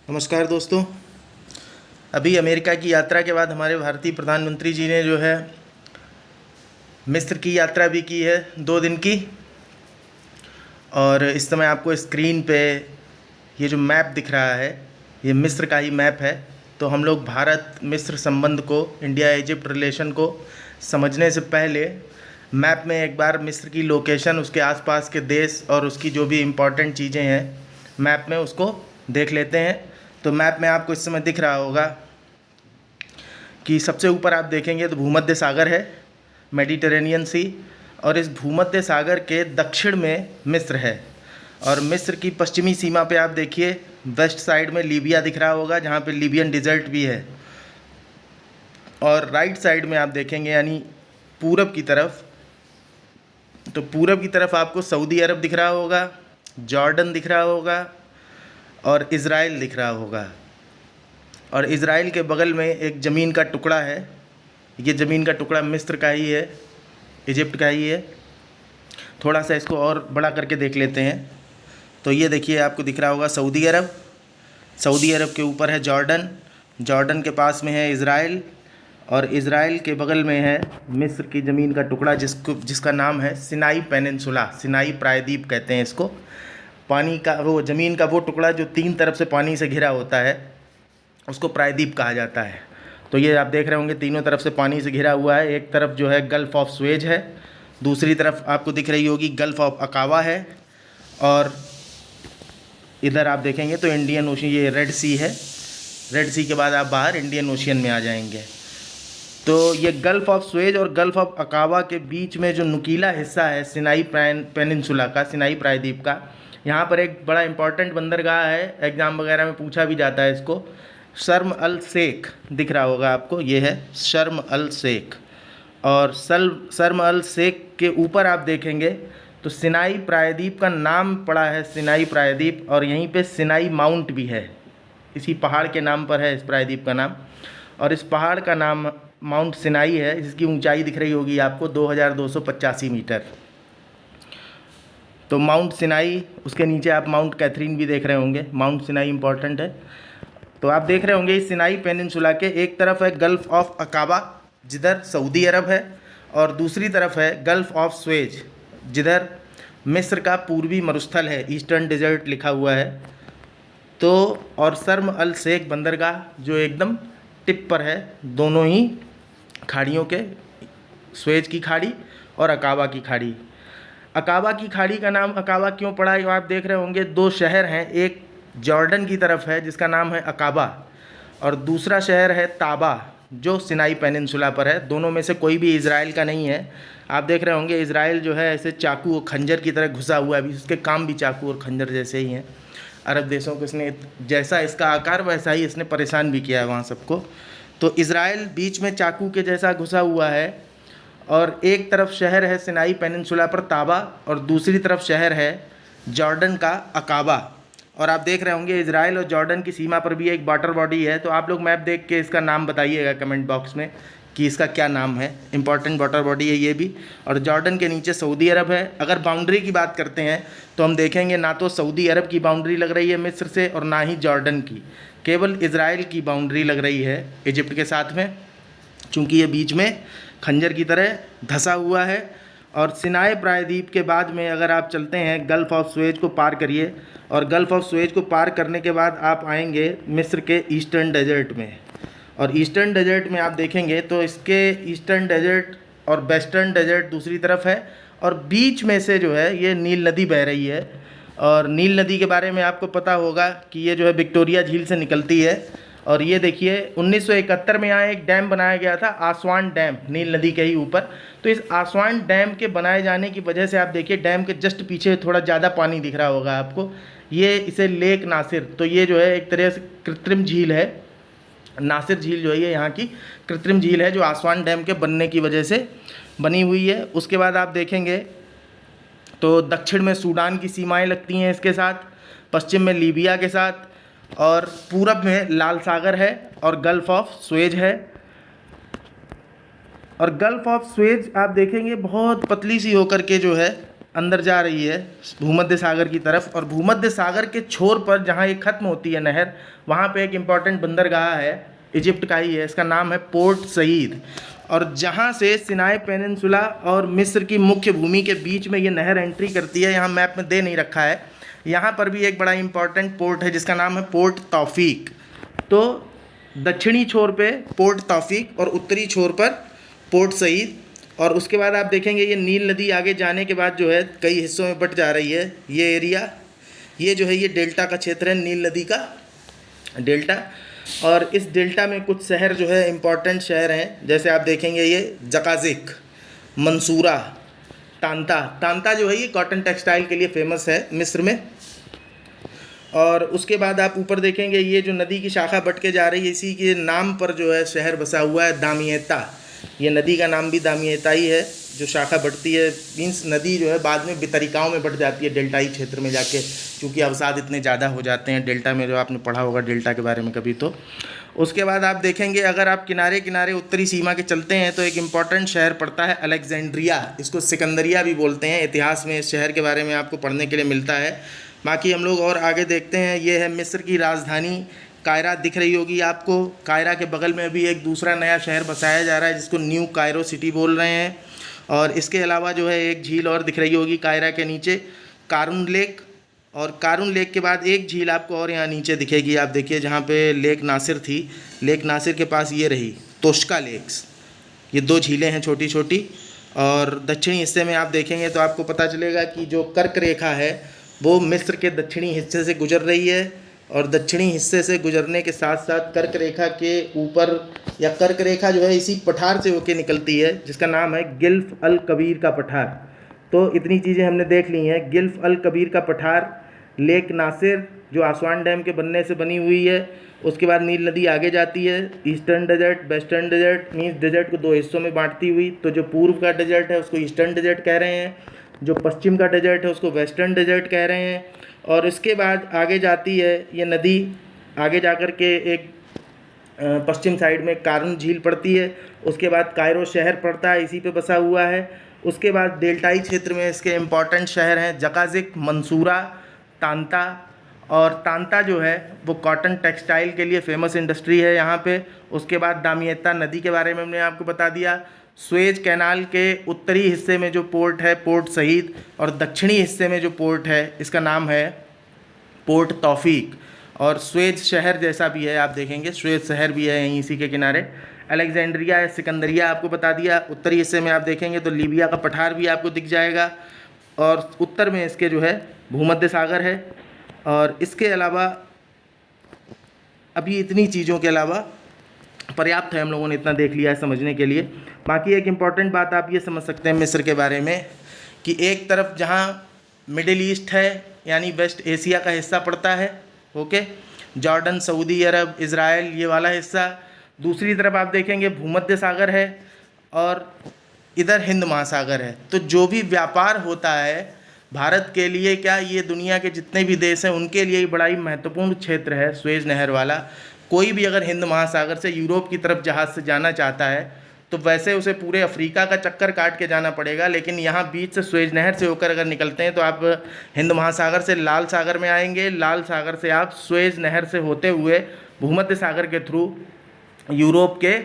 नमस्कार दोस्तों। अभी अमेरिका की यात्रा के बाद हमारे भारतीय प्रधानमंत्री जी ने जो है मिस्र की यात्रा भी की है 2 दिन की। और इस समय आपको स्क्रीन पे ये जो मैप दिख रहा है ये मिस्र का ही मैप है। तो हम लोग भारत मिस्र संबंध को, इंडिया इजिप्ट रिलेशन को समझने से पहले मैप में एक बार मिस्र की लोकेशन, उसके आसपास के देश और उसकी जो भी इम्पोर्टेंट चीज़ें हैं मैप में उसको देख लेते हैं। तो मैप में आपको इस समय दिख रहा होगा कि सबसे ऊपर आप देखेंगे तो भूमध्य सागर है, मेडिटेरेनियन सी, और इस भूमध्य सागर के दक्षिण में मिस्र है। और मिस्र की पश्चिमी सीमा पे आप देखिए वेस्ट साइड में लीबिया दिख रहा होगा, जहाँ पे लीबियन डिज़र्ट भी है। और राइट साइड में आप देखेंगे यानी पूरब की तरफ, तो पूरब की तरफ आपको सऊदी अरब दिख रहा होगा, जॉर्डन दिख रहा होगा और इज़राइल दिख रहा होगा। और इज़राइल के बगल में एक ज़मीन का टुकड़ा है, ये ज़मीन का टुकड़ा मिस्र का ही है, इजिप्ट का ही है। थोड़ा सा इसको और बड़ा करके देख लेते हैं। तो ये देखिए आपको दिख रहा होगा सऊदी अरब, सऊदी अरब के ऊपर है जॉर्डन, जॉर्डन के पास में है इज़राइल, और इज़राइल के बगल में है मिस्र की ज़मीन का टुकड़ा जिसका नाम है सिनाई पेनिनसुला, सिनाई प्रायद्वीप कहते हैं इसको। पानी का वो ज़मीन का वो टुकड़ा जो 3 तरफ से पानी से घिरा होता है उसको प्रायद्वीप कहा जाता है। तो ये आप देख रहे होंगे तीनों तरफ से पानी से घिरा हुआ है। एक तरफ जो है गल्फ़ ऑफ सुएज है, दूसरी तरफ आपको दिख रही होगी गल्फ़ ऑफ अकावा है, और इधर आप देखेंगे तो इंडियन ओशन, ये रेड सी है। रेड सी के बाद आप बाहर इंडियन ओशियन में आ जाएंगे। तो ये गल्फ़ ऑफ सुएज और गल्फ़ ऑफ अकावा के बीच में जो नुकीला हिस्सा है सिनाई पेनिनसुला का, सिनाई प्रायद्वीप का, यहाँ पर एक बड़ा इंपॉर्टेंट बंदरगाह है, एग्ज़ाम वगैरह में पूछा भी जाता है इसको। शर्म अल शेख दिख रहा होगा आपको, ये है शर्म अल शेख। और शर्म अल शेख के ऊपर आप देखेंगे तो सिनाई प्रायद्वीप का नाम पड़ा है, सिनाई प्रायद्वीप, और यहीं पे सिनाई माउंट भी है, इसी पहाड़ के नाम पर है इस प्रायद्वीप का नाम। और इस पहाड़ का नाम माउंट सिनाई है, जिसकी ऊंचाई दिख रही होगी आपको 2285 मीटर। तो माउंट सिनाई, उसके नीचे आप माउंट कैथरीन भी देख रहे होंगे। माउंट सिनाई इंपॉर्टेंट है। तो आप देख रहे होंगे इस सिनाई पेनिनसुला के एक तरफ है गल्फ़ ऑफ अकाबा जिधर सऊदी अरब है, और दूसरी तरफ है गल्फ़ ऑफ सुएज जिधर मिस्र का पूर्वी मरुस्थल है, ईस्टर्न डेजर्ट लिखा हुआ है। तो और शर्म अल शेख बंदरगाह जो एकदम टिप पर है, दोनों ही खाड़ियों के, सुएज की खाड़ी और अकाबा की खाड़ी। अकाबा की खाड़ी का नाम अकाबा क्यों पड़ा है आप देख रहे होंगे, 2 शहर हैं, एक जॉर्डन की तरफ है जिसका नाम है अकाबा, और दूसरा शहर है ताबा जो सिनाई पेनिनसुला पर है। दोनों में से कोई भी इज़राइल का नहीं है। आप देख रहे होंगे इज़राइल जो है ऐसे चाकू और खंजर की तरह घुसा हुआ है, अभी उसके काम भी चाकू और खंजर जैसे ही हैं। अरब देशों को इसने, जैसा इसका आकार वैसा ही इसने परेशान भी किया है वहाँ सबको। तो इज़राइल बीच में चाकू के जैसा घुसा हुआ है, और एक तरफ शहर है सिनाई पेनिनसुला पर ताबा, और दूसरी तरफ शहर है जॉर्डन का अकाबा। और आप देख रहे होंगे इज़राइल और जॉर्डन की सीमा पर भी एक वाटर बॉडी है। तो आप लोग मैप देख के इसका नाम बताइएगा कमेंट बॉक्स में कि इसका क्या नाम है। इंपॉर्टेंट वाटर बॉडी है ये भी। और जॉर्डन के नीचे सऊदी अरब है। अगर बाउंड्री की बात करते हैं तो हम देखेंगे ना तो सऊदी अरब की बाउंड्री लग रही है मिस्र से, और ना ही जॉर्डन की, केवल इज़राइल की बाउंड्री लग रही है इजिप्ट के साथ में, चूँकि ये बीच में खंजर की तरह धंसा हुआ है। और सिनाई प्रायद्वीप के बाद में अगर आप चलते हैं गल्फ़ ऑफ सुएज को पार करिए, और गल्फ़ ऑफ सुएज को पार करने के बाद आप आएंगे मिस्र के ईस्टर्न डेजर्ट में। और ईस्टर्न डेजर्ट में आप देखेंगे तो इसके ईस्टर्न डेजर्ट और वेस्टर्न डेजर्ट दूसरी तरफ है, और बीच में से जो है ये नील नदी बह रही है। और नील नदी के बारे में आपको पता होगा कि ये जो है विक्टोरिया झील से निकलती है। और ये देखिए 1971 में यहाँ एक डैम बनाया गया था, आसवान डैम, नील नदी के ही ऊपर। तो इस आसवान डैम के बनाए जाने की वजह से आप देखिए डैम के जस्ट पीछे थोड़ा ज़्यादा पानी दिख रहा होगा आपको, ये इसे लेक नासिर, तो ये जो है एक तरह से कृत्रिम झील है। नासिर झील जो है ये यहाँ की कृत्रिम झील है जो आसवान डैम के बनने की वजह से बनी हुई है। उसके बाद आप देखेंगे तो दक्षिण में सूडान की सीमाएं लगती हैं इसके साथ, पश्चिम में लीबिया के साथ, और पूरब में लाल सागर है और गल्फ़ ऑफ सुएज है। और गल्फ़ ऑफ सुएज आप देखेंगे बहुत पतली सी होकर के जो है अंदर जा रही है भूमध्य सागर की तरफ, और भूमध्य सागर के छोर पर जहाँ ये ख़त्म होती है नहर, वहाँ पे एक इम्पॉर्टेंट बंदरगाह है, इजिप्ट का ही है, इसका नाम है पोर्ट सईद। और जहाँ से सिनाई पेनिनसुला और मिस्र की मुख्य भूमि के बीच में ये नहर एंट्री करती है, यहाँ मैप में दे नहीं रखा है, यहाँ पर भी एक बड़ा इम्पॉर्टेंट पोर्ट है जिसका नाम है पोर्ट तौफीक। तो दक्षिणी छोर पे पोर्ट तौफीक और उत्तरी छोर पर पोर्ट सईद। और उसके बाद आप देखेंगे ये नील नदी आगे जाने के बाद जो है कई हिस्सों में बट जा रही है। ये एरिया, ये जो है ये डेल्टा का क्षेत्र है, नील नदी का डेल्टा। और इस डेल्टा में कुछ शहर जो है इम्पॉर्टेंट शहर हैं, जैसे आप देखेंगे ये जकाजिक, मंसूरा, तांता। तांता जो है ये कॉटन टेक्सटाइल के लिए फेमस है मिस्र में। और उसके बाद आप ऊपर देखेंगे ये जो नदी की शाखा बट के जा रही है, इसी के नाम पर जो है शहर बसा हुआ है, दामियता। ये नदी का नाम भी दामियता ही है, जो शाखा बढ़ती है। मीन्स नदी जो है बाद में वितरिकाओं में बढ़ जाती है डेल्टाई क्षेत्र में जाके, क्योंकि अवसाद इतने ज़्यादा हो जाते हैं डेल्टा में, जो आपने पढ़ा होगा डेल्टा के बारे में कभी। तो उसके बाद आप देखेंगे अगर आप किनारे किनारे उत्तरी सीमा के चलते हैं तो एक इम्पॉर्टेंट शहर पड़ता है अलेक्जेंड्रिया, इसको सिकंदरिया भी बोलते हैं। इतिहास में इस शहर के बारे में आपको पढ़ने के लिए मिलता है। बाकी हम लोग और आगे देखते हैं। ये है मिस्र की राजधानी कायरा, दिख रही होगी आपको। कायरा के बगल में भी एक दूसरा नया शहर बसाया जा रहा है जिसको न्यू कायरो सिटी बोल रहे हैं। और इसके अलावा जो है एक झील और दिख रही होगी कायरा के नीचे, कारून लेक। और कारून लेक के बाद एक झील आपको और यहाँ नीचे दिखेगी, आप देखिए, जहाँ पे लेक नासिर थी। लेक नासिर के पास ये रही तोश्का लेक्स। ये दो झीलें हैं छोटी छोटी। और दक्षिणी हिस्से में आप देखेंगे तो आपको पता चलेगा कि जो कर्क रेखा है वो मिस्र के दक्षिणी हिस्से से गुजर रही है। और दक्षिणी हिस्से से गुजरने के साथ साथ कर्क रेखा के ऊपर, या कर्क रेखा जो है इसी पठार से होके निकलती है जिसका नाम है गिल्फ अल कबीर का पठार। तो इतनी चीज़ें हमने देख ली हैं। गिल्फ अल कबीर का पठार, लेक नासिर जो आसवान डैम के बनने से बनी हुई है। उसके बाद नील नदी आगे जाती है, eastern desert, western desert. Means desert को दो हिस्सों में बांटती हुई। तो जो पूर्व का डेजर्ट है उसको ईस्टर्न डेजर्ट कह रहे हैं, जो पश्चिम का डेजर्ट है उसको वेस्टर्न डेजर्ट कह रहे हैं। और इसके बाद आगे जाती है ये नदी, आगे जाकर के एक पश्चिम साइड में कारून झील पड़ती है। उसके बाद कायरो शहर पड़ता है, इसी पे बसा हुआ है। उसके बाद डेल्टाई क्षेत्र में इसके इम्पॉर्टेंट शहर हैं जकाजिक, मंसूरा, तांता। और तांता जो है वो कॉटन टेक्सटाइल के लिए फेमस इंडस्ट्री है यहाँ पे। उसके बाद दामियता नदी के बारे में हमने आपको बता दिया। स्वेज कैनाल के उत्तरी हिस्से में जो पोर्ट है पोर्ट सईद, और दक्षिणी हिस्से में जो पोर्ट है इसका नाम है पोर्ट तौफीक। और स्वेज शहर जैसा भी है, आप देखेंगे स्वेज शहर भी है यहीं इसी के किनारे। अलेक्जेंड्रिया या सिकंदरिया आपको बता दिया। उत्तरी हिस्से में आप देखेंगे तो लीबिया का पठार भी आपको दिख जाएगा। और उत्तर में इसके जो है भूमध्य सागर है। और इसके अलावा अभी इतनी चीज़ों के अलावा पर्याप्त है, हम लोगों ने इतना देख लिया है समझने के लिए। बाकी एक इम्पॉर्टेंट बात आप ये समझ सकते हैं मिस्र के बारे में कि एक तरफ जहाँ मिडिल ईस्ट है यानी वेस्ट एशिया का हिस्सा पड़ता है, ओके, जॉर्डन, सऊदी अरब, इज़राइल, ये वाला हिस्सा। दूसरी तरफ आप देखेंगे भूमध्य सागर है और इधर हिंद महासागर है। तो जो भी व्यापार होता है भारत के लिए, क्या ये दुनिया के जितने भी देश हैं उनके लिए बड़ा ही महत्वपूर्ण क्षेत्र है स्वेज नहर वाला। कोई भी अगर हिंद महासागर से यूरोप की तरफ जहाज़ से जाना चाहता है तो वैसे उसे पूरे अफ्रीका का चक्कर काट के जाना पड़ेगा, लेकिन यहाँ बीच से स्वेज नहर से होकर अगर निकलते हैं तो आप हिंद महासागर से लाल सागर में आएंगे। लाल सागर से आप स्वेज नहर से होते हुए भूमध्य सागर के थ्रू यूरोप के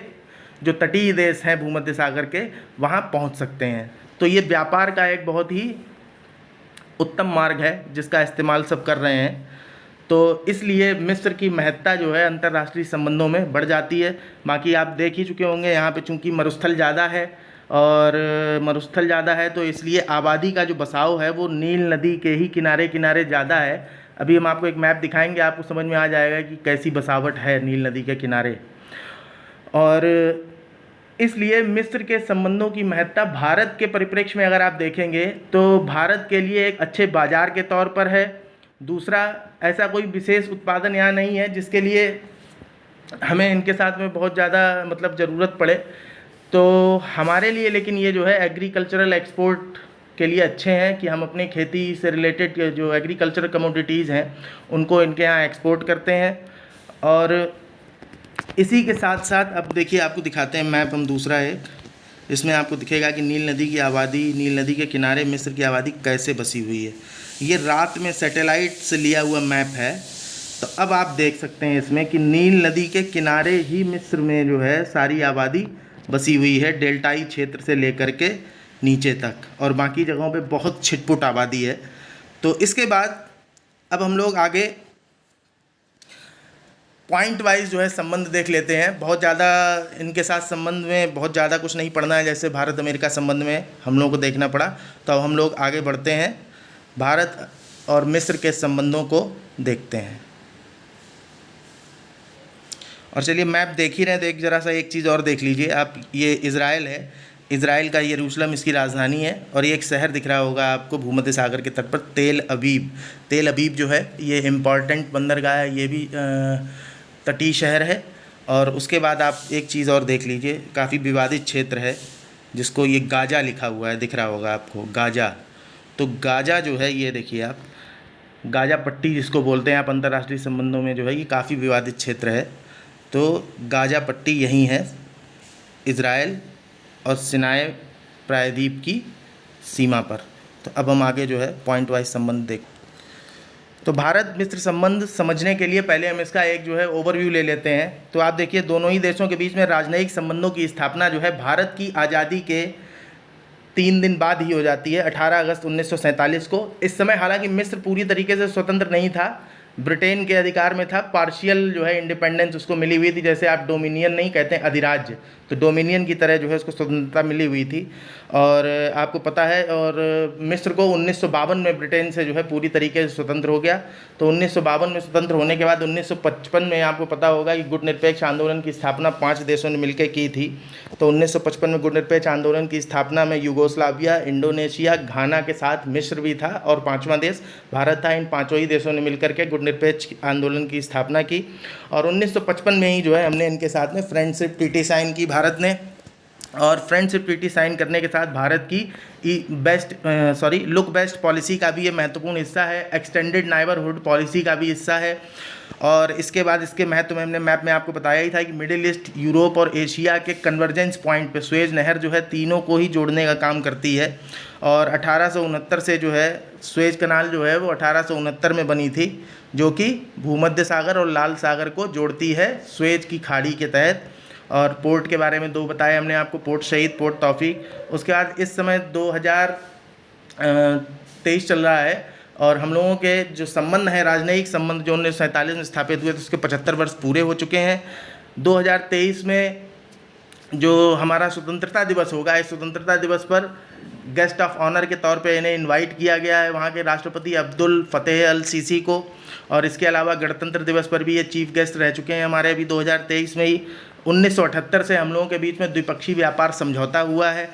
जो तटीय देश हैं भूमध्य सागर के, वहाँ पहुँच सकते हैं। तो ये व्यापार का एक बहुत ही उत्तम मार्ग है जिसका इस्तेमाल सब कर रहे हैं। तो इसलिए मिस्र की महत्ता जो है अंतर्राष्ट्रीय संबंधों में बढ़ जाती है। बाकी आप देख ही चुके होंगे यहाँ पे चूँकि मरुस्थल ज़्यादा है, और मरुस्थल ज़्यादा है तो इसलिए आबादी का जो बसाव है वो नील नदी के ही किनारे किनारे ज़्यादा है। अभी हम आपको एक मैप दिखाएंगे, आपको समझ में आ जाएगा कि कैसी बसावट है नील नदी के किनारे। और इसलिए मिस्र के संबंधों की महत्ता भारत के परिप्रेक्ष्य में अगर आप देखेंगे तो भारत के लिए एक अच्छे बाज़ार के तौर पर है। दूसरा, ऐसा कोई विशेष उत्पादन यहाँ नहीं है जिसके लिए हमें इनके साथ में बहुत ज़्यादा मतलब ज़रूरत पड़े। तो हमारे लिए लेकिन ये जो है एग्रीकल्चरल एक्सपोर्ट के लिए अच्छे हैं कि हम अपनी खेती से रिलेटेड जो एग्रीकल्चरल कमोडिटीज़ हैं उनको इनके यहाँ एक्सपोर्ट करते हैं। और इसी के साथ साथ अब देखिए आपको दिखाते हैं मैप हम दूसरा एक। इसमें आपको दिखेगा कि नील नदी की आबादी, नील नदी के किनारे मिस्र की आबादी कैसे बसी हुई है। ये रात में सैटेलाइट से लिया हुआ मैप है। तो अब आप देख सकते हैं इसमें कि नील नदी के किनारे ही मिस्र में जो है सारी आबादी बसी हुई है, डेल्टाई क्षेत्र से लेकर के नीचे तक, और बाकी जगहों पे बहुत छिटपुट आबादी है। तो इसके बाद अब हम लोग आगे पॉइंट वाइज जो है संबंध देख लेते हैं। बहुत ज़्यादा इनके साथ संबंध में बहुत ज़्यादा कुछ नहीं पढ़ना है, जैसे भारत अमेरिका संबंध में हम लोगों को देखना पड़ा। तो अब हम लोग आगे बढ़ते हैं, भारत और मिस्र के संबंधों को देखते हैं। और चलिए मैप देख ही रहे हैं तो एक ज़रा सा एक चीज़ और देख लीजिए आप। ये इज़राइल है, इज़राइल का यरूशलेम इसकी राजधानी है, और ये एक शहर दिख रहा होगा आपको भूमध्य सागर के तट पर, तेल अबीब। तेल अबीब जो है ये इम्पॉर्टेंट बंदरगाह है, ये भी तटीय शहर है। और उसके बाद आप एक चीज़ और देख लीजिए, काफ़ी विवादित क्षेत्र है जिसको ये गाजा लिखा हुआ है, दिख रहा होगा आपको गाजा। तो गाजा जो है ये देखिए आप, गाजा पट्टी जिसको बोलते हैं आप अंतर्राष्ट्रीय संबंधों में, जो है ये काफ़ी विवादित क्षेत्र है। तो गाजा पट्टी यहीं है, इज़राइल और सिनाई प्रायद्वीप की सीमा पर। तो अब हम आगे जो है पॉइंट वाइज संबंध देख। तो भारत मिस्र संबंध समझने के लिए पहले हम इसका एक जो है ओवरव्यू ले लेते हैं। तो आप देखिए दोनों ही देशों के बीच में राजनयिक संबंधों की स्थापना जो है भारत की आज़ादी के 3 दिन बाद ही हो जाती है, 18 अगस्त 1947 को। इस समय हालांकि मिस्र पूरी तरीके से स्वतंत्र नहीं था, ब्रिटेन के अधिकार में था, पार्शियल जो है इंडिपेंडेंस उसको मिली हुई थी। जैसे आप डोमिनियन नहीं कहते हैं, अधिराज्य, तो डोमिनियन की तरह जो है उसको स्वतंत्रता मिली हुई थी। और आपको पता है, और मिस्र को 1952 में ब्रिटेन से जो है पूरी तरीके से स्वतंत्र हो गया। तो 1952 में स्वतंत्र होने के बाद 1955 में आपको पता होगा कि गुटनिरपेक्ष आंदोलन की स्थापना 5 देशों ने मिलकर की थी। तो 1955 में गुटनिरपेक्ष आंदोलन की स्थापना में युगोस्लाविया, इंडोनेशिया, घाना के साथ मिस्र भी था, और 5वां देश भारत था। इन 5 ही देशों ने मिलकर के गुटनिरपेक्ष आंदोलन की स्थापना की। और 1955 में ही जो है हमने इनके साथ में फ्रेंडशिप ट्रीटी साइन की भारत ने। और फ्रेंडशिप ट्रीटी साइन करने के साथ भारत की लुक बेस्ट पॉलिसी का भी ये महत्वपूर्ण हिस्सा है, एक्सटेंडेड नाइबरहुड पॉलिसी का भी हिस्सा है। और इसके बाद इसके महत्व में हमने मैप में आपको बताया ही था कि मिडिल ईस्ट, यूरोप और एशिया के कन्वर्जेंस पॉइंट पे सुएज नहर जो है तीनों को ही जोड़ने का काम करती है। और 1869 से जो है सुएज कनाल जो है वो 1869 में बनी थी, जो कि भूमध्य सागर और लाल सागर को जोड़ती है सुएज की खाड़ी के तहत। और पोर्ट के बारे में 2 बताए हमने आपको, पोर्ट शहीद, पोर्ट तौफीक। उसके बाद इस समय 2023 चल रहा है, और हम लोगों के जो संबंध हैं, राजनयिक संबंध जो 1947 में स्थापित हुए थे, उसके 75 वर्ष पूरे हो चुके हैं। 2023 में जो हमारा स्वतंत्रता दिवस होगा, इस स्वतंत्रता दिवस पर गेस्ट ऑफ ऑनर के तौर पे इन्हें इनवाइट किया गया है वहाँ के राष्ट्रपति अब्दुल फतेह अल सीसी को। और इसके अलावा गणतंत्र दिवस पर भी ये चीफ गेस्ट रह चुके हैं हमारे अभी 2023 में ही। 1978 से हम लोगों के बीच में द्विपक्षीय व्यापार समझौता हुआ है,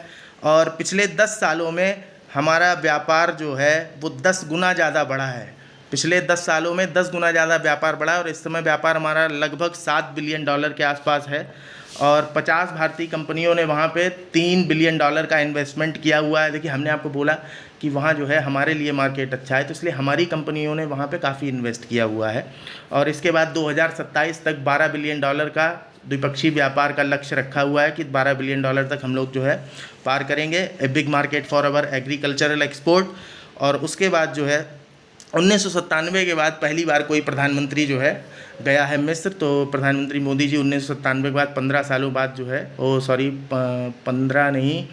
और पिछले 10 सालों में हमारा व्यापार जो है वो 10 गुना ज़्यादा बढ़ा है। पिछले 10 सालों में 10 गुना ज़्यादा व्यापार बढ़ा है, और इस समय व्यापार हमारा लगभग $7 बिलियन के आसपास है। और 50 भारतीय कंपनियों ने वहाँ पे $3 बिलियन का इन्वेस्टमेंट किया हुआ है। देखिए हमने आपको बोला कि वहाँ जो है हमारे लिए मार्केट अच्छा है, तो इसलिए हमारी कंपनियों ने वहाँ पे काफ़ी इन्वेस्ट किया हुआ है। और इसके बाद 2027 तक $12 बिलियन का द्विपक्षीय व्यापार का लक्ष्य रखा हुआ है कि $12 बिलियन तक हम लोग जो है पार करेंगे, a big market for our agricultural export. और उसके बाद जो है 1997 के बाद पहली बार कोई प्रधानमंत्री जो है गया है मिस्र। तो प्रधानमंत्री मोदी जी 1997 के बाद 15 सालों बाद जो है 15 नहीं,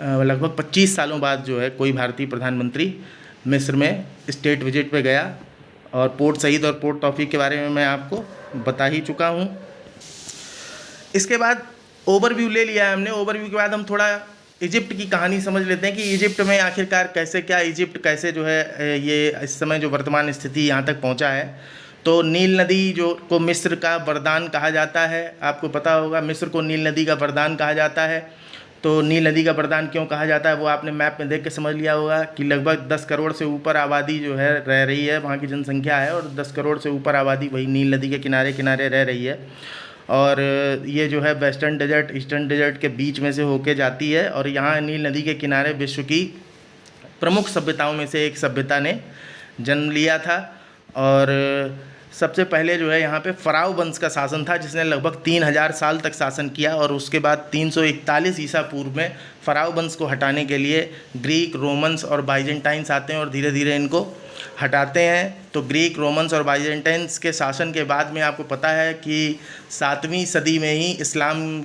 लगभग 25 सालों बाद जो है कोई भारतीय प्रधानमंत्री मिस्र में स्टेट विजिट पे गया। और पोर्ट शहीद और पोर्ट तौफीक के बारे में मैं आपको बता ही चुका हूँ। इसके बाद ओवरव्यू ले लिया है हमने। ओवरव्यू के बाद हम थोड़ा इजिप्ट की कहानी समझ लेते हैं कि इजिप्ट में आखिरकार कैसे क्या, इजिप्ट कैसे जो है ये इस समय जो वर्तमान स्थिति यहाँ तक पहुँचा है। तो नील नदी जो को मिस्र का वरदान कहा जाता है, आपको पता होगा मिस्र को नील नदी का वरदान कहा जाता है। तो नील नदी का वरदान क्यों कहा जाता है वो आपने मैप में देख के समझ लिया होगा कि लगभग 10 करोड़ से ऊपर आबादी जो है रह रही है, वहाँ की जनसंख्या है, और 10 करोड़ से ऊपर आबादी वही नील नदी के किनारे किनारे रह रही है। और ये जो है वेस्टर्न डेजर्ट ईस्टर्न डेजर्ट के बीच में से होके जाती है, और यहाँ नील नदी के किनारे विश्व की प्रमुख सभ्यताओं में से एक सभ्यता ने जन्म लिया था। और सबसे पहले जो है यहाँ पे फ़राव वंश का शासन था, जिसने लगभग 3000 साल तक शासन किया, और उसके बाद 341 ईसा पूर्व में फ़राव वंश को हटाने के लिए ग्रीक, रोमन्स और बाइजेंटाइंस आते हैं और धीरे धीरे इनको हटाते हैं। तो ग्रीक, रोमन्स और बाइजेंटाइंस के शासन के बाद में आपको पता है कि 7वीं सदी में ही इस्लाम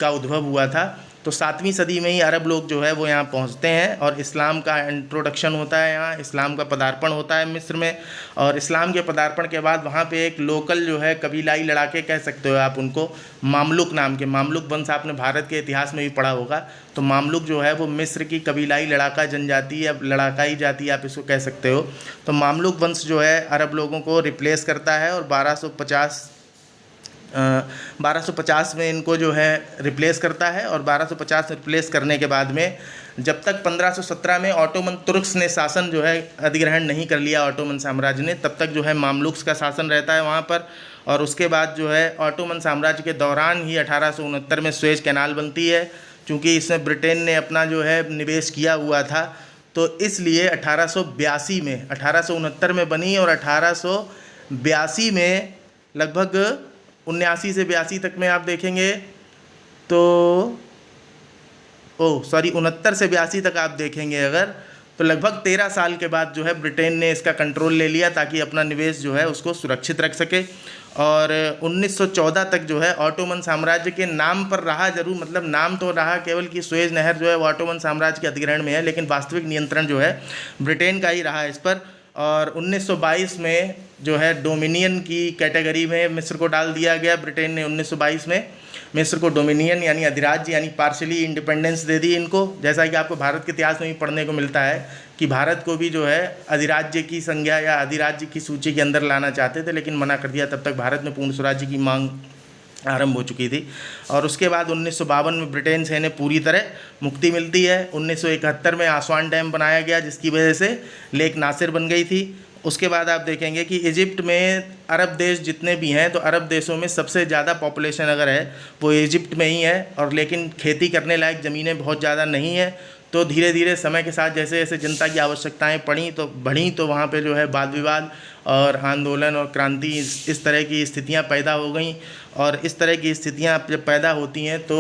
का उद्भव हुआ था। तो 7वीं सदी में ही अरब लोग जो है वो यहाँ पहुँचते हैं और इस्लाम का इंट्रोडक्शन होता है, यहाँ इस्लाम का पदार्पण होता है मिस्र में। और इस्लाम के पदार्पण के बाद वहाँ पे एक लोकल जो है कबीलाई लड़ाके कह सकते हो आप उनको, मामलुक नाम के, मामलुक वंश आपने भारत के इतिहास में भी पढ़ा होगा। तो मामलुक जो है वो मिस्र की कबीलाई लड़ाका जनजाति या लड़ाकाई जाति आप इसको कह सकते हो। तो मामलुक वंश जो है अरब लोगों को रिप्लेस करता है और 1250 में इनको जो है रिप्लेस करता है। और 1250 में रिप्लेस करने के बाद में जब तक 1517 में ऑटोमन तुर्क्स ने शासन जो है अधिग्रहण नहीं कर लिया ऑटोमन साम्राज्य ने, तब तक जो है मामलुक्स का शासन रहता है वहाँ पर। और उसके बाद जो है ऑटोमन साम्राज्य के दौरान ही 1869 में सुएज कैनाल बनती है। चूँकि इसमें ब्रिटेन ने अपना जो है निवेश किया हुआ था, तो इसलिए 1882 में, 1869 में बनी और 1882 में लगभग 79 से 82 तक में आप देखेंगे तो 69 से 82 तक आप देखेंगे अगर, तो लगभग 13 साल के बाद जो है ब्रिटेन ने इसका कंट्रोल ले लिया ताकि अपना निवेश जो है उसको सुरक्षित रख सके। और 1914 तक जो है ऑटोमन साम्राज्य के नाम पर रहा जरूर, मतलब नाम तो रहा केवल कि सुएज नहर जो है वो ऑटोमन साम्राज्य के अधिग्रहण में है, लेकिन वास्तविक नियंत्रण जो है ब्रिटेन का ही रहा इस पर। और 1922 में जो है डोमिनियन की कैटेगरी में मिस्र को डाल दिया गया। ब्रिटेन ने 1922 में मिस्र को डोमिनियन यानी अधिराज्य यानी पार्शली इंडिपेंडेंस दे दी इनको। जैसा कि आपको भारत के इतिहास में भी पढ़ने को मिलता है कि भारत को भी जो है अधिराज्य की संज्ञा या अधिराज्य की सूची के अंदर लाना चाहते थे, लेकिन मना कर दिया। तब तक भारत में पूर्ण स्वराज्य की मांग आरंभ हो चुकी थी। और उसके बाद 1952 में ब्रिटेन से इन्हें पूरी तरह मुक्ति मिलती है। 1971 में आसवान डैम बनाया गया, जिसकी वजह से लेक नासिर बन गई थी। उसके बाद आप देखेंगे कि इजिप्ट में अरब देश जितने भी हैं, तो अरब देशों में सबसे ज़्यादा पॉपुलेशन अगर है वो इजिप्ट में ही है, और लेकिन खेती करने लायक ज़मीनें बहुत ज़्यादा नहीं है। तो धीरे धीरे समय के साथ जैसे जैसे जनता की आवश्यकताएं बढ़ी तो वहाँ पे जो है वाद विवाद और आंदोलन और क्रांति इस तरह की स्थितियाँ पैदा हो गई। और इस तरह की स्थितियाँ जब पैदा होती हैं तो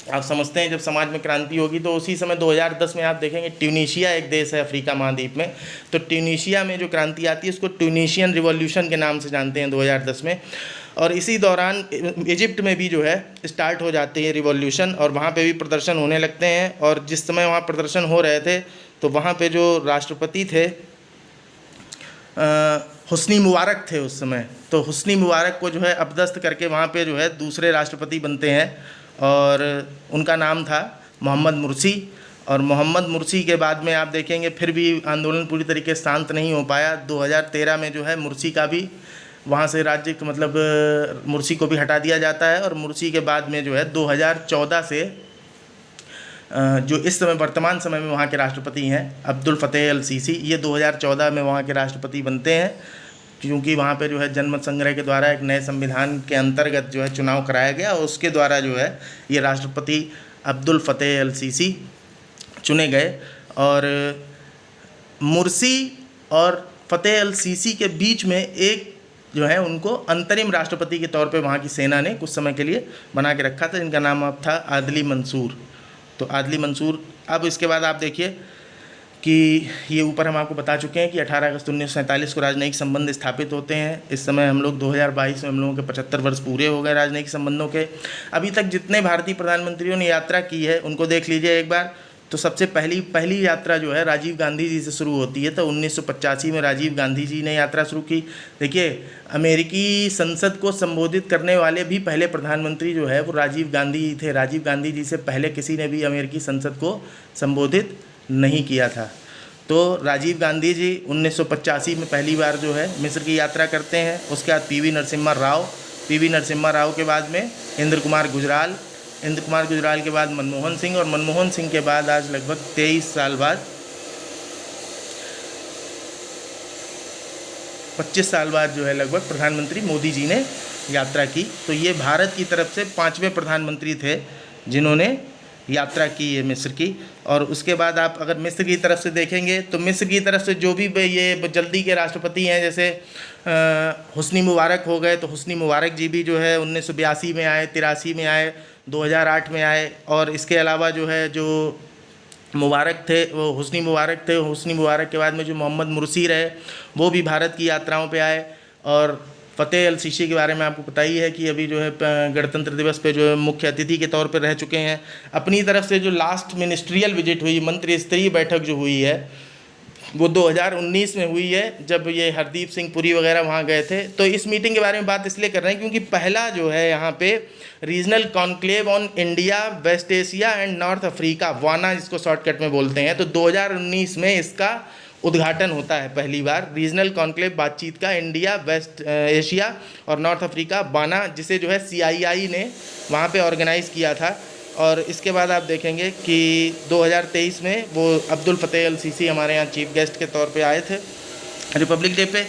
आप समझते हैं जब समाज में क्रांति होगी। तो उसी समय 2010 में आप देखेंगे ट्यूनीशिया एक देश है अफ्रीका महाद्वीप में, तो ट्यूनीशिया में जो क्रांति आती है उसको ट्यूनीशियन रिवॉल्यूशन के नाम से जानते हैं 2010 में। और इसी दौरान इजिप्ट में भी जो है स्टार्ट हो जाती है रिवॉल्यूशन, और वहाँ पे भी प्रदर्शन होने लगते हैं। और जिस समय वहाँ प्रदर्शन हो रहे थे तो वहाँ पे जो राष्ट्रपति थे हुस्नी मुबारक थे उस समय, तो हुस्नी मुबारक को जो है अपदस्थ करके वहाँ पे जो है दूसरे राष्ट्रपति बनते हैं, और उनका नाम था मोहम्मद मुर्सी। और मोहम्मद मुर्सी के बाद में आप देखेंगे फिर भी आंदोलन पूरी तरीके से शांत नहीं हो पाया। 2013 में जो है मुर्सी का भी वहाँ से राज्य मतलब मुर्सी को भी हटा दिया जाता है। और मुर्सी के बाद में जो है 2014 से जो इस समय वर्तमान समय में वहाँ के राष्ट्रपति हैं अब्दुल फतेह अल सीसी, ये 2014 में वहाँ के राष्ट्रपति बनते हैं, क्योंकि वहाँ पे जो है जनमत संग्रह के द्वारा एक नए संविधान के अंतर्गत जो है चुनाव कराया गया, और उसके द्वारा जो है ये राष्ट्रपति अब्दुल फतेह अल सीसी चुने गए। और मुर्सी और फतेह अल सीसी के बीच में एक जो है उनको अंतरिम राष्ट्रपति के तौर पे वहाँ की सेना ने कुछ समय के लिए बना के रखा था, जिनका नाम अब था आदली मंसूर। तो आदली मंसूर, अब इसके बाद आप देखिए कि ये ऊपर हम आपको बता चुके हैं कि 18 अगस्त 1947 को राजनयिक संबंध स्थापित होते हैं। इस समय हम लोग 2022 में हम लोगों के 75 वर्ष पूरे हो गए राजनयिक संबंधों के। अभी तक जितने भारतीय प्रधानमंत्रियों ने यात्रा की है उनको देख लीजिए एक बार। तो सबसे पहली यात्रा जो है राजीव गांधी जी से शुरू होती है। तो 1985 में राजीव गांधी जी ने यात्रा शुरू की। देखिए, अमेरिकी संसद को संबोधित करने वाले भी पहले प्रधानमंत्री जो है वो राजीव गांधी जी थे। राजीव गांधी जी से पहले किसी ने भी अमेरिकी संसद को संबोधित नहीं किया था। तो राजीव गांधी जी 1985 में पहली बार जो है मिस्र की यात्रा करते हैं। उसके बाद पीवी नरसिम्हा राव के बाद में इंद्र कुमार गुजराल के बाद मनमोहन सिंह, और मनमोहन सिंह के बाद आज लगभग 23 साल बाद 25 साल बाद जो है लगभग प्रधानमंत्री मोदी जी ने यात्रा की। तो ये भारत की तरफ से 5वें प्रधानमंत्री थे जिन्होंने यात्रा की है मिस्र की। और उसके बाद आप अगर मिस्र की तरफ से देखेंगे तो मिस्र की तरफ से जो भी ये जल्दी के राष्ट्रपति हैं, जैसे हुस्नी मुबारक हो गए, तो हुस्नी मुबारक जी भी जो है 1982 में आए, 83 में आए, 2008 में आए। और इसके अलावा जो है जो मुबारक थे वो हुस्नी मुबारक थे, हुस्नी मुबारक के बाद में जो मोहम्मद मुर्सी रहे वो भी भारत की यात्राओं पे आए। और फ़तेह अल सीसी के बारे में आपको पता ही है कि अभी जो है गणतंत्र दिवस पे जो है मुख्य अतिथि के तौर पर रह चुके हैं। अपनी तरफ से जो लास्ट मिनिस्ट्रियल विजिट हुई, मंत्री स्तरीय बैठक जो हुई है वो 2019 में हुई है, जब ये हरदीप सिंह पुरी वगैरह वहाँ गए थे। तो इस मीटिंग के बारे में बात इसलिए कर रहे हैं क्योंकि पहला जो है यहाँ पे regional conclave on India, West Asia and North Africa, वाना जिसको शॉर्टकट में बोलते हैं, तो 2019 में इसका उद्घाटन होता है पहली बार रीजनल कॉन्क्लेव बातचीत का, इंडिया, वेस्ट एशिया और नॉर्थ अफ्रीका, बाना, जिसे जो है CII ने वहाँ पे ऑर्गेनाइज़ किया था। और इसके बाद आप देखेंगे कि 2023 में वो अब्दुल फ़तेह अल सीसी हमारे यहाँ चीफ गेस्ट के तौर पे आए थे रिपब्लिक डे पे।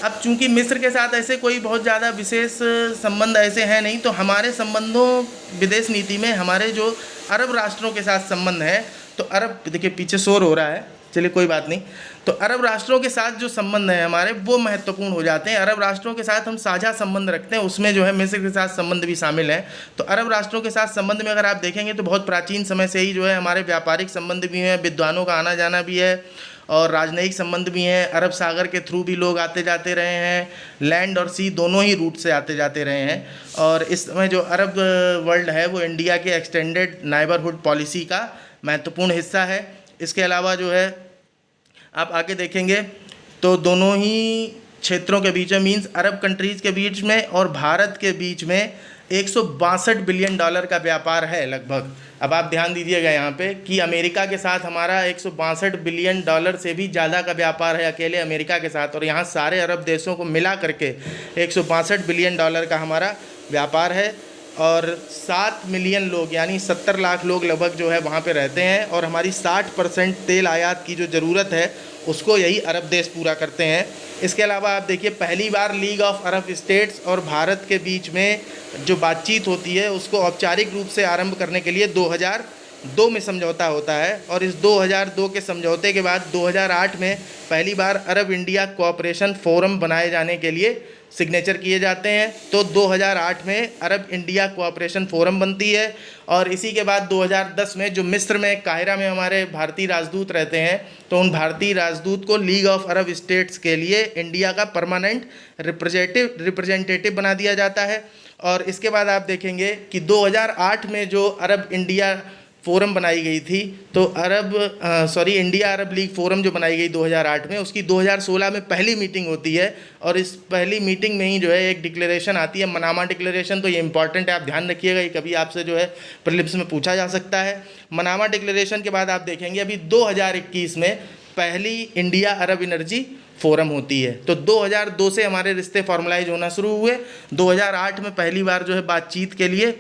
अब चूंकि मिस्र के साथ ऐसे कोई बहुत ज़्यादा विशेष संबंध ऐसे हैं नहीं, तो हमारे संबंधों विदेश नीति में हमारे जो अरब राष्ट्रों के साथ संबंध है, तो अरब, देखिए पीछे शोर हो रहा है, चलिए कोई बात नहीं, तो अरब राष्ट्रों के साथ जो संबंध हैं हमारे वो महत्वपूर्ण हो जाते हैं। अरब राष्ट्रों के साथ हम साझा संबंध रखते हैं, उसमें जो है मिस्र के साथ संबंध भी शामिल हैं। तो अरब राष्ट्रों के साथ संबंध में अगर आप देखेंगे तो बहुत प्राचीन समय से ही जो है हमारे व्यापारिक संबंध भी हैं, विद्वानों का आना जाना भी है और राजनयिक संबंध भी हैं। अरब सागर के थ्रू भी लोग आते जाते रहे हैं, लैंड और सी दोनों ही रूट से आते जाते रहे हैं। और इस समय जो अरब वर्ल्ड है वो इंडिया के एक्सटेंडेड नेबरहुड पॉलिसी का महत्वपूर्ण हिस्सा है। इसके अलावा जो है आप आगे देखेंगे तो दोनों ही क्षेत्रों के बीच में, मीन्स अरब कंट्रीज़ के बीच में और भारत के बीच में 162 बिलियन डॉलर का व्यापार है लगभग। अब आप ध्यान दीजिएगा यहाँ पे कि अमेरिका के साथ हमारा 162 बिलियन डॉलर से भी ज़्यादा का व्यापार है अकेले अमेरिका के साथ, और यहाँ सारे अरब देशों को मिला करके 162 बिलियन डॉलर का हमारा व्यापार है। और 7 मिलियन लोग यानी 70 लाख लोग लगभग जो है वहाँ पे रहते हैं, और हमारी 60% तेल आयात की जो ज़रूरत है उसको यही अरब देश पूरा करते हैं। इसके अलावा आप देखिए पहली बार लीग ऑफ अरब स्टेट्स और भारत के बीच में जो बातचीत होती है उसको औपचारिक रूप से आरंभ करने के लिए 2002 में समझौता होता है, और इस 2002 के समझौते के बाद 2008 में पहली बार अरब इंडिया कोऑपरेशन फोरम बनाए जाने के लिए सिग्नेचर किए जाते हैं। तो 2008 में अरब इंडिया कोऑपरेशन फोरम बनती है, और इसी के बाद 2010 में जो मिस्र में काहिरा में हमारे भारतीय राजदूत रहते हैं, तो उन भारतीय राजदूत को लीग ऑफ अरब स्टेट्स के लिए इंडिया का परमानेंट रिप्रेजेंटेटिव बना दिया जाता है। और इसके बाद आप देखेंगे कि 2008 में जो अरब इंडिया फोरम बनाई गई थी, तो इंडिया अरब लीग फोरम जो बनाई गई 2008 में, उसकी 2016 में पहली मीटिंग होती है, और इस पहली मीटिंग में ही जो है एक डिक्लेरेशन आती है, मनामा डिक्लेरेशन। तो ये इंपॉर्टेंट है, आप ध्यान रखिएगा, ये कभी आपसे जो है प्रीलिम्स में पूछा जा सकता है। मनामा डिक्लेरेशन के बाद आप देखेंगे अभी 2021 में पहली इंडिया अरब एनर्जी फोरम होती है। तो 2002 से हमारे रिश्ते फॉर्मलाइज होना शुरू हुए। 2008 में पहली बार जो है बातचीत के लिए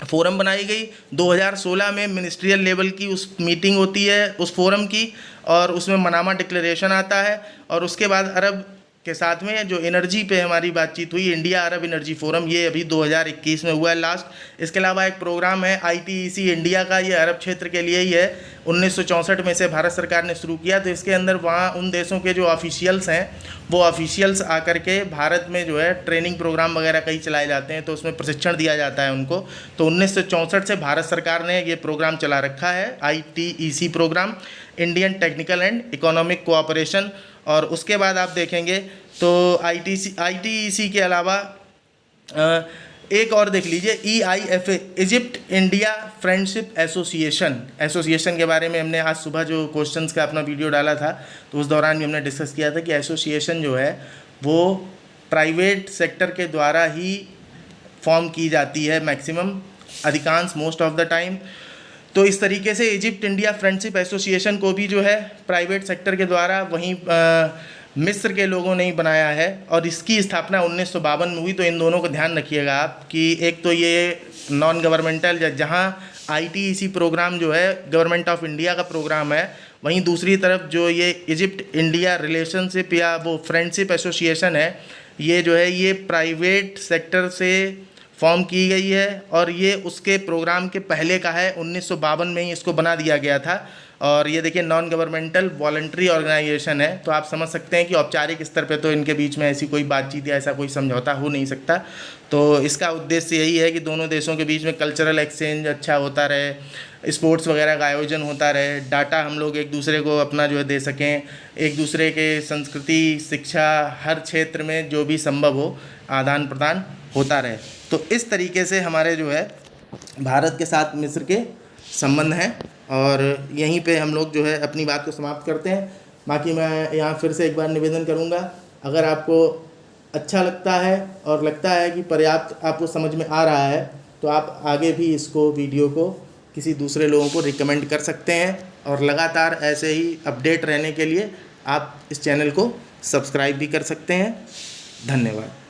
फोरम बनाई गई। 2016 में मिनिस्ट्रियल लेवल की उस मीटिंग होती है उस फोरम की, और उसमें मनामा डिक्लेरेशन आता है। और उसके बाद अरब के साथ में जो एनर्जी पे हमारी बातचीत हुई, इंडिया अरब एनर्जी फोरम, ये अभी 2021 में हुआ है लास्ट। इसके अलावा एक प्रोग्राम है ITEC इंडिया का, ये अरब क्षेत्र के लिए ही है, 1964 में से भारत सरकार ने शुरू किया। तो इसके अंदर वहाँ उन देशों के जो ऑफिशियल्स हैं वो ऑफिशियल्स आकर के भारत में जो है ट्रेनिंग प्रोग्राम वगैरह कई चलाए जाते हैं, तो उसमें प्रशिक्षण दिया जाता है उनको। तो 1964 से भारत सरकार ने ये प्रोग्राम चला रखा है, ITEC programme, Indian technical and economic cooperation. और उसके बाद आप देखेंगे तो ITEC के अलावा एक और देख लीजिए, EIFA, Egypt India friendship association के बारे में हमने आज सुबह जो क्वेश्चंस का अपना वीडियो डाला था तो उस दौरान भी हमने डिस्कस किया था कि एसोसिएशन जो है वो प्राइवेट सेक्टर के द्वारा ही फॉर्म की जाती है मैक्सिमम, अधिकांश, मोस्ट ऑफ द टाइम। तो इस तरीके से इजिप्ट इंडिया फ्रेंडशिप एसोसिएशन को भी जो है प्राइवेट सेक्टर के द्वारा वहीं मिस्र के लोगों ने ही बनाया है, और इसकी स्थापना 1952 में हुई। तो इन दोनों को ध्यान रखिएगा आप कि एक तो ये नॉन गवर्नमेंटल, जहाँ ITEC प्रोग्राम जो है गवर्नमेंट ऑफ इंडिया का प्रोग्राम है, वहीं दूसरी तरफ जो ये इजिप्ट इंडिया रिलेशनशिप या वो फ्रेंडशिप एसोसिएशन है, ये जो है ये प्राइवेट सेक्टर से फॉर्म की गई है और ये उसके प्रोग्राम के पहले का है। 1952 में ही इसको बना दिया गया था। और ये देखिए नॉन गवर्नमेंटल वॉलंटरी ऑर्गेनाइजेशन है, तो आप समझ सकते हैं कि औपचारिक स्तर पे तो इनके बीच में ऐसी कोई बातचीत या ऐसा कोई समझौता हो नहीं सकता। तो इसका उद्देश्य यही है कि दोनों देशों के बीच में कल्चरल एक्सचेंज अच्छा होता रहे, स्पोर्ट्स वगैरह का आयोजन होता रहे, डाटा हम लोग एक दूसरे को अपना जो है दे सकें, एक दूसरे के संस्कृति, शिक्षा, हर क्षेत्र में जो भी संभव हो आदान प्रदान होता रहे। तो इस तरीके से हमारे जो है भारत के साथ मिस्र के संबंध हैं और यहीं पे हम लोग जो है अपनी बात को समाप्त करते हैं। बाकी मैं यहाँ फिर से एक बार निवेदन करूँगा, अगर आपको अच्छा लगता है और लगता है कि पर्याप्त आपको समझ में आ रहा है तो आप आगे भी इसको वीडियो को किसी दूसरे लोगों को रिकमेंड कर सकते हैं। और लगातार ऐसे ही अपडेट रहने के लिए आप इस चैनल को सब्सक्राइब भी कर सकते हैं। धन्यवाद।